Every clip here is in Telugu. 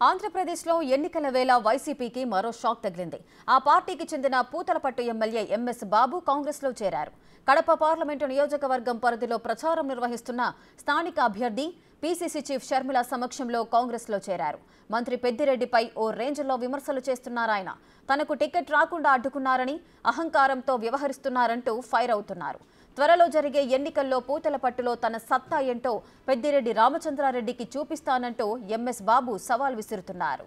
ఆంధ్రప్రదేశ్లో ఎన్నికల వేళ వైసీపీకి మరో షాక్ తగిలింది. ఆ పార్టీకి చెందిన పూతలపట్టు ఎమ్మెల్యే ఎంఎస్ బాబు కాంగ్రెస్లో చేరారు. కడప పార్లమెంటు నియోజకవర్గం పరిధిలో ప్రచారం నిర్వహిస్తున్న స్థానిక అభ్యర్థి పీసీసీ చీఫ్ షర్మిల సమక్షంలో కాంగ్రెస్లో చేరారు. మంత్రి పెద్దిరెడ్డిపై ఓ రేంజ్లో విమర్శలు చేస్తున్నారాయన. తనకు టికెట్ రాకుండా అడ్డుకున్నారని, అహంకారంతో వ్యవహరిస్తున్నారంటూ ఫైర్ అవుతున్నారు. త్వరలో జరిగే ఎన్నికల్లో పూతలపట్టులో తన సత్తా ఏంటో పెద్దిరెడ్డి రామచంద్రారెడ్డికి చూపిస్తానంటూ ఎంఎస్ బాబు సవాల్ విసురుతున్నారు.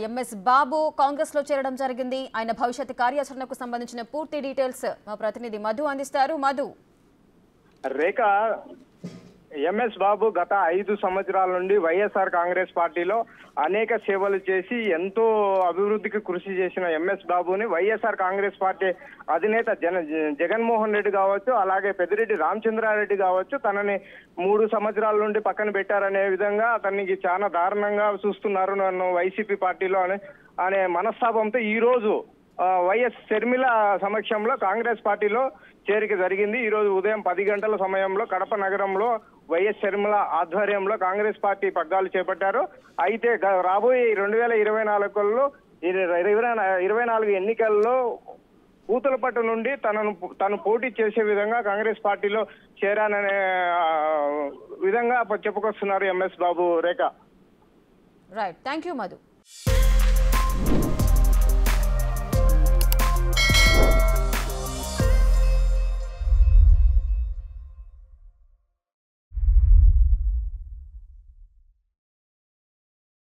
ఎంఎస్ బాబు కాంగ్రెస్ లో చేరడం జరిగింది. ఆయన భవిష్యత్ కార్యాచరణకు సంబంధించిన పూర్తి డీటెయిల్స్ మా ప్రతినిధి మధు అందిస్తారు. మధు, రేఖ, ఎంఎస్ బాబు గత 5 సంవత్సరాల నుండి వైఎస్ఆర్ కాంగ్రెస్ పార్టీలో అనేక సేవలు చేసి ఎంతో అభివృద్ధికి కృషి చేసిన ఎంఎస్ బాబుని వైఎస్ఆర్ కాంగ్రెస్ పార్టీ అధినేత జగన్మోహన్ రెడ్డి కావచ్చు, అలాగే పెద్దిరెడ్డి రామచంద్రారెడ్డి కావచ్చు, తనని 3 సంవత్సరాల నుండి పక్కన పెట్టారనే విధంగా అతనికి చాలా దారుణంగా చూస్తున్నారు నన్ను వైసీపీ పార్టీలో అనే మనస్తాపంతో ఈ రోజు వైఎస్ షర్మిల సమక్షంలో కాంగ్రెస్ పార్టీలో చేరిక జరిగింది. ఈ రోజు ఉదయం 10 గంటల సమయంలో కడప నగరంలో వైఎస్ షర్మిల ఆధ్వర్యంలో కాంగ్రెస్ పార్టీ పగ్గాలు చేపట్టారు. అయితే రాబోయే 2024లో 24 ఎన్నికల్లో పూతలపట్టు నుండి తను పోటీ చేసే విధంగా కాంగ్రెస్ పార్టీలో చేరాననే విధంగా చెప్పుకొస్తున్నారు MS Babu. Rekha, right, thank you Madhu.